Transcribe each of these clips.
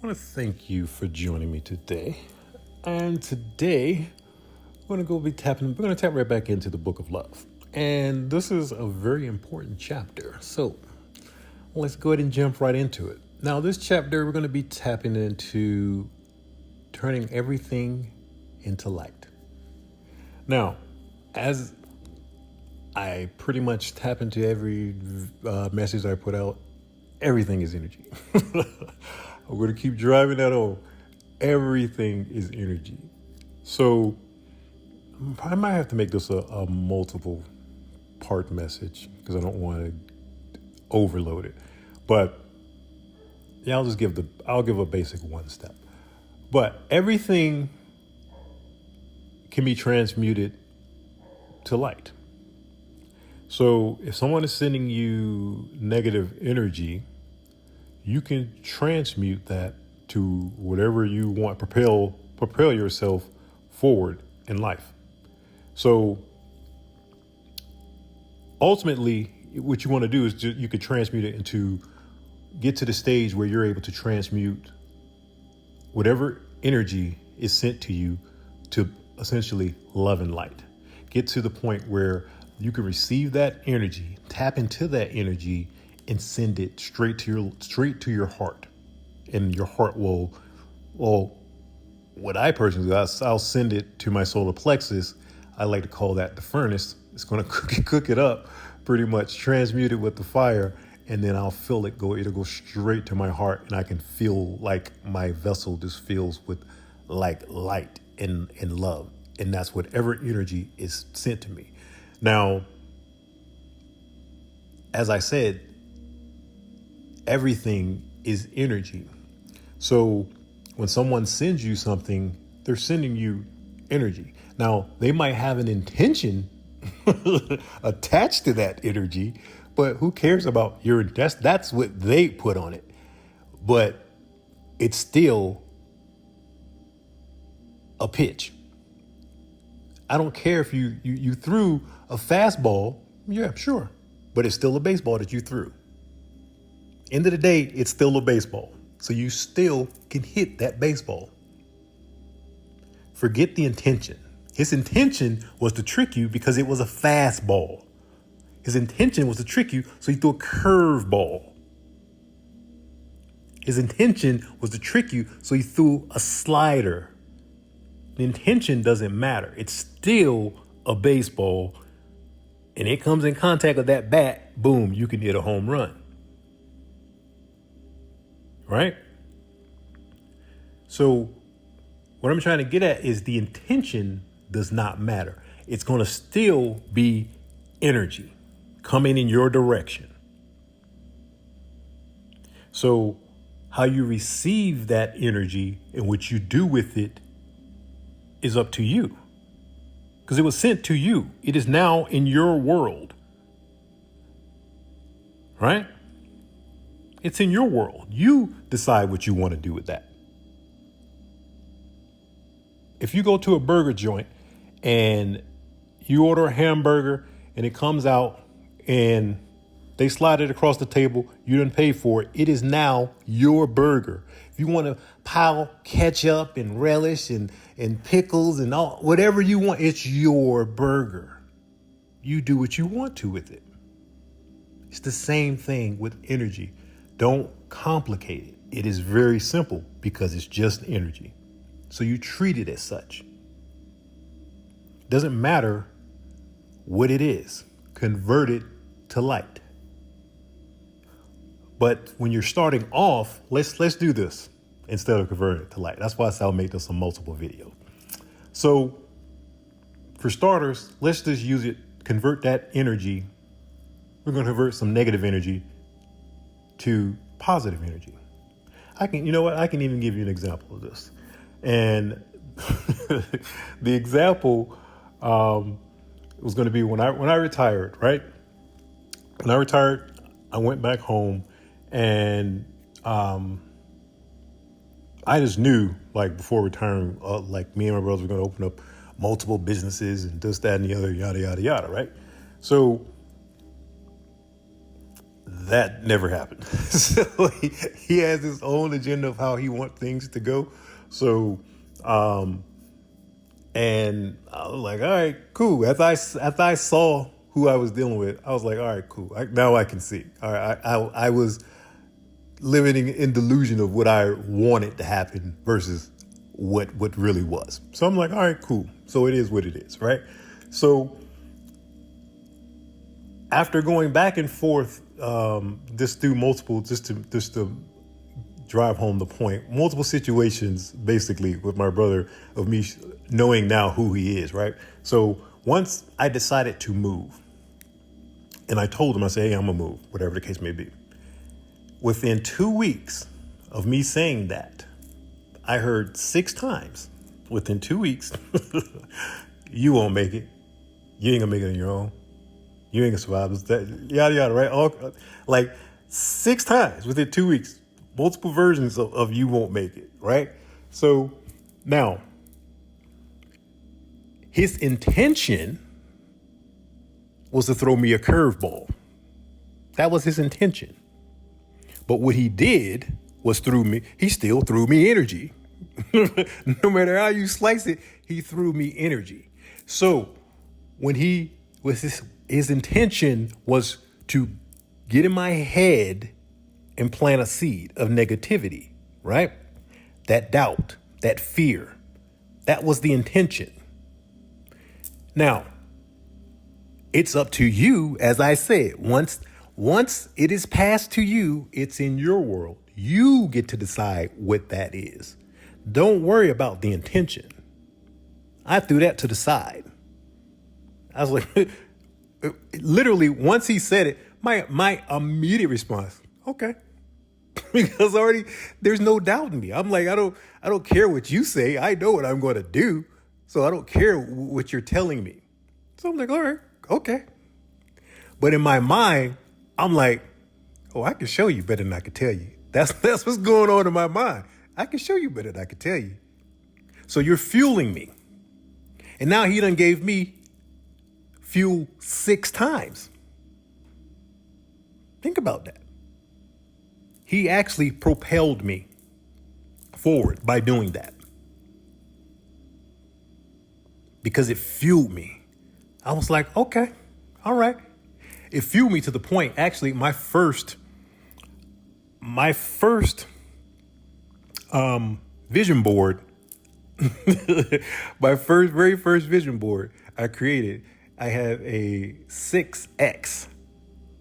I want to thank you for joining me today. And today, we're going to tap right back into the book of love. And this is a very important chapter. So let's go ahead and jump right into it. Now, this chapter, we're going to be tapping into turning everything into light. Now, as I pretty much tap into every message I put out, everything is energy. I'm going to keep driving that home. Everything is energy. So I might have to make this a multiple part message because I don't want to overload it. But yeah, I'll give a basic one step. But everything can be transmuted to light. So if someone is sending you negative energy, you can transmute that to whatever you want, propel yourself forward in life. So ultimately, what you want to do is you could transmute it into, get to the stage where you're able to transmute whatever energy is sent to you to essentially love and light. Get to the point where you can receive that energy, tap into that energy, and send it straight to your heart, and your heart will. What I personally do, I'll send it to my solar plexus. I like to call that the furnace. It's going to cook it up, pretty much transmute it with the fire, and then I'll feel it go. It'll go straight to my heart, and I can feel like my vessel just fills with like light and love, and that's whatever energy is sent to me. Now, as I said, everything is energy. So when someone sends you something, they're sending you energy. Now, they might have an intention attached to that energy, but who cares about your that's what they put on it. But it's still a pitch. I don't care if you threw a fastball, yeah, sure, but it's still a baseball that you threw. End of the day, it's still a baseball. So you still can hit that baseball. Forget the intention. His intention was to trick you because it was a fastball. His intention was to trick you, so he threw a curveball. His intention was to trick you, so he threw a slider. The intention doesn't matter. It's still a baseball, and it comes in contact with that bat, boom, you can hit a home run. Right? So what I'm trying to get at is the intention does not matter. It's going to still be energy coming in your direction. So how you receive that energy and what you do with it is up to you. Because it was sent to you. It is now in your world. Right? It's in your world. You decide what you want to do with that. If you go to a burger joint and you order a hamburger and it comes out and they slide it across the table, you didn't pay for it. It is now your burger. If you want to pile ketchup and relish and pickles and all, whatever you want, it's your burger. You do what you want to with it. It's the same thing with energy. Don't complicate it. It is very simple because it's just energy. So you treat it as such. Doesn't matter what it is. Convert it to light. But when you're starting off, let's do this instead of converting it to light. That's why I'll make this a multiple video. So for starters, let's just use it, convert that energy. We're going to convert some negative energy to positive energy. I can even give you an example of this. And the example was going to be when I retired, right? When I retired, I went back home and I just knew, like, before retiring, like, me and my brothers were going to open up multiple businesses and this, that, and the other, yada, yada, yada, right? So That never happened. So he has his own agenda of how he wants things to go. So, and I was like, all right, cool. After I saw who I was dealing with, I was like, all right, cool. Now I can see. All right, I was living in delusion of what I wanted to happen versus what really was. So I'm like, all right, cool. So it is what it is, right? So after going back and forth, just through multiple, just to drive home the point, multiple situations basically with my brother of me knowing now who he is, right? So once I decided to move, and I told him, I said, hey, I'm gonna move, whatever the case may be. Within 2 weeks of me saying that, I heard 6 times within 2 weeks, you won't make it. You ain't gonna make it on your own. You ain't gonna survive this, yada, yada, right? All, like 6 times within 2 weeks, multiple versions of you won't make it, right? So now, his intention was to throw me a curveball. That was his intention. But what he did was he still threw me energy. No matter how you slice it, he threw me energy. So when his intention was to get in my head and plant a seed of negativity, right? That doubt, that fear, that was the intention. Now, it's up to you, as I said, once it is passed to you, it's in your world. You get to decide what that is. Don't worry about the intention. I threw that to the side. I was like, literally, once he said it, my immediate response, okay. Because already there's no doubt in me. I'm like, I don't care what you say. I know what I'm going to do. So I don't care what you're telling me. So I'm like, all right, okay. But in my mind, I'm like, oh, I can show you better than I can tell you. That's what's going on in my mind. I can show you better than I can tell you. So you're fueling me. And now he done gave me fuel 6 times. Think about that. He actually propelled me forward by doing that. Because it fueled me. I was like, okay, all right. It fueled me to the point, actually, my first vision board, very first vision board I created, I have a 6X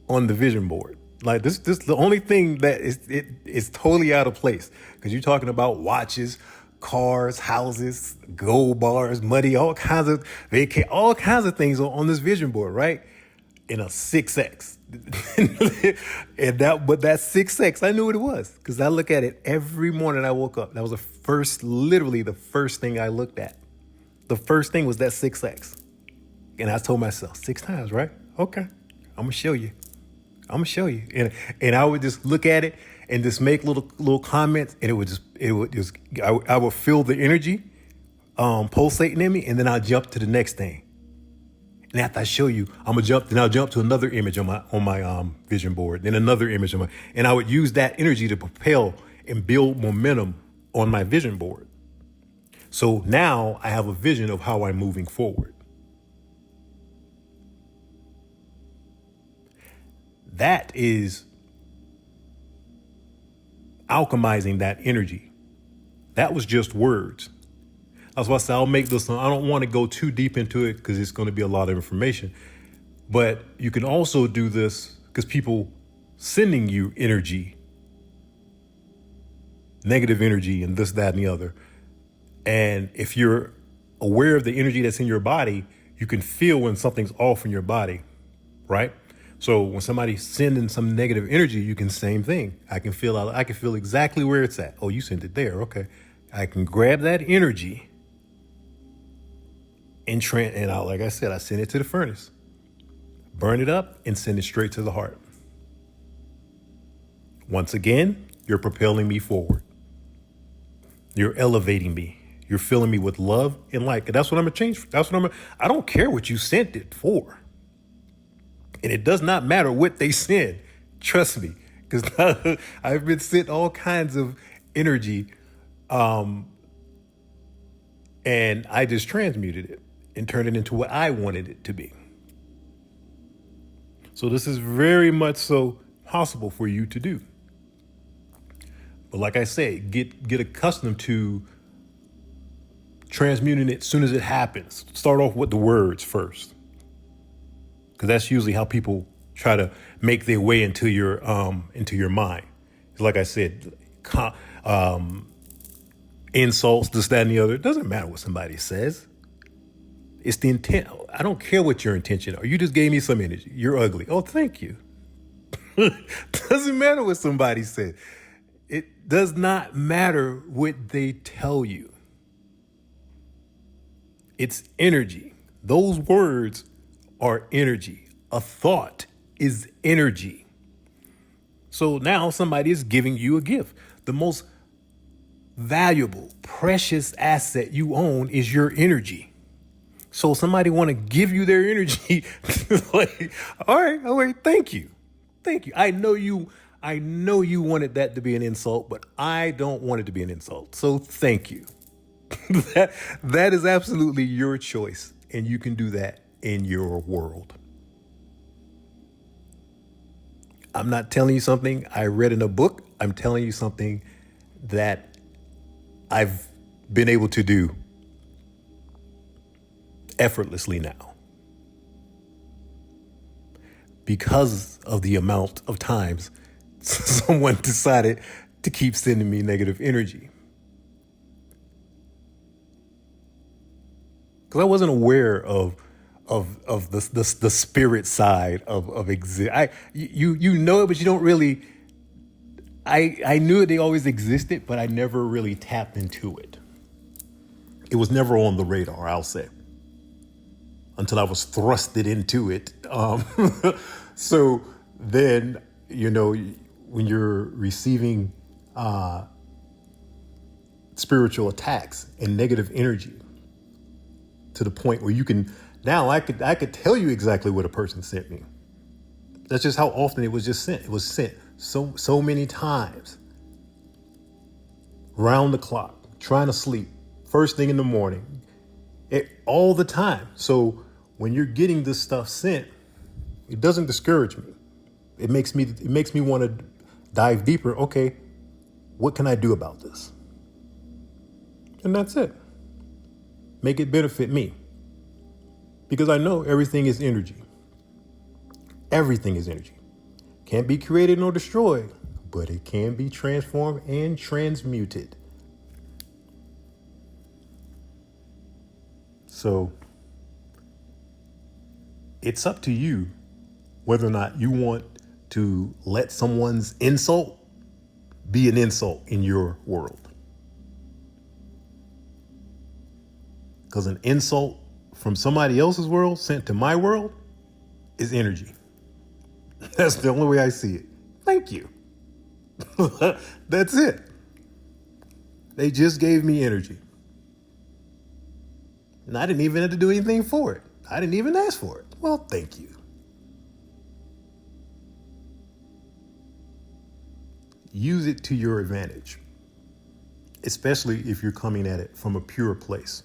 on the vision board. Like this the only thing that is totally out of place, because you're talking about watches, cars, houses, gold bars, money, all kinds of things on this vision board, right? In a 6X. But that 6X, I knew what it was, because I look at it every morning I woke up. That was literally the first thing I looked at. The first thing was that 6X. And I told myself 6 times, right? Okay, I'm gonna show you. And I would just look at it and just make little comments, and I would feel the energy pulsating in me, and then I'll jump to the next thing. And after I show you, I'll jump to another image on my vision board, then another image and I would use that energy to propel and build momentum on my vision board. So now I have a vision of how I'm moving forward. That is alchemizing that energy. That was just words. That's why I said I'll make this. I don't want to go too deep into it because it's going to be a lot of information. But you can also do this because people sending you energy, negative energy, and this, that, and the other. And if you're aware of the energy that's in your body, you can feel when something's off in your body, right? So when somebody's sending some negative energy, you can same thing. I can feel exactly where it's at. Oh, you sent it there. Okay. I can grab that energy and like I said, I send it to the furnace, burn it up, and send it straight to the heart. Once again, you're propelling me forward. You're elevating me. You're filling me with love and light. And that's what I'm gonna change. I don't care what you sent it for. And it does not matter what they send. Trust me, because I've been sent all kinds of energy, and I just transmuted it and turned it into what I wanted it to be. So this is very much so possible for you to do. But like I said, get accustomed to transmuting it as soon as it happens. Start off with the words first, because that's usually how people try to make their way into your mind. Like I said, insults, this, that, and the other. It doesn't matter what somebody says. It's the intent. I don't care what your intention are. You just gave me some energy. You're ugly. Oh, thank you. Doesn't matter what somebody said. It does not matter what they tell you. It's energy. Those words are energy. A thought is energy. So now somebody is giving you a gift. The most valuable, precious asset you own is your energy. So somebody want to give you their energy, like, all right, thank you. Thank you. I know you wanted that to be an insult, but I don't want it to be an insult. So thank you. that is absolutely your choice, and you can do that in your world. I'm not telling you something I read in a book. I'm telling you something that I've been able to do effortlessly now, because of the amount of times someone decided to keep sending me negative energy. Because I wasn't aware of the spirit side of exist. You know it, but you don't really. I knew they always existed, but I never really tapped into it. It was never on the radar, I'll say, until I was thrusted into it. So then, when you're receiving spiritual attacks and negative energy, to the point where you can now, I could tell you exactly what a person sent me. That's just how often it was just sent. It was sent so many times, round the clock, trying to sleep, first thing in the morning, all the time. So when you're getting this stuff sent, it doesn't discourage me. It makes me want to dive deeper. Okay, what can I do about this? And that's it. Make it benefit me. Because I know everything is energy. Everything is energy. Can't be created nor destroyed, but it can be transformed and transmuted. So it's up to you whether or not you want to let someone's insult be an insult in your world. Because an insult from somebody else's world sent to my world is energy. That's the only way I see it. Thank you. That's it. They just gave me energy. And I didn't even have to do anything for it. I didn't even ask for it. Well, thank you. Use it to your advantage, especially if you're coming at it from a pure place.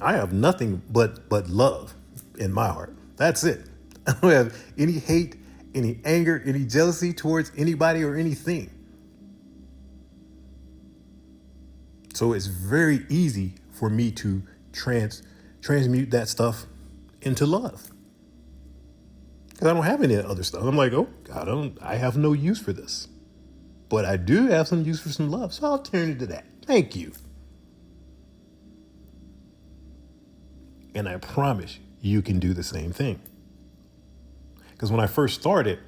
I have nothing but love in my heart. That's it. I don't have any hate, any anger, any jealousy towards anybody or anything. So it's very easy for me to transmute that stuff into love. Because I don't have any other stuff. I'm like, I have no use for this. But I do have some use for some love, so I'll turn it to that. Thank you. And I promise you can do the same thing. Because when I first started,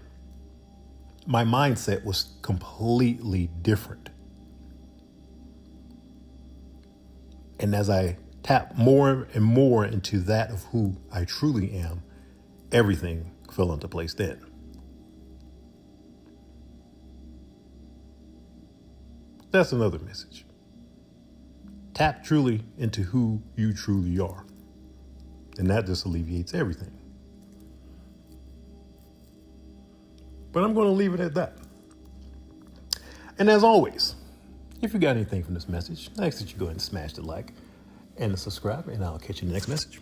my mindset was completely different. And as I tap more and more into that of who I truly am, everything fell into place then. That's another message. Tap truly into who you truly are. And that just alleviates everything. But I'm going to leave it at that. And as always, if you got anything from this message, I ask that you go ahead and smash the like and the subscribe, and I'll catch you in the next message.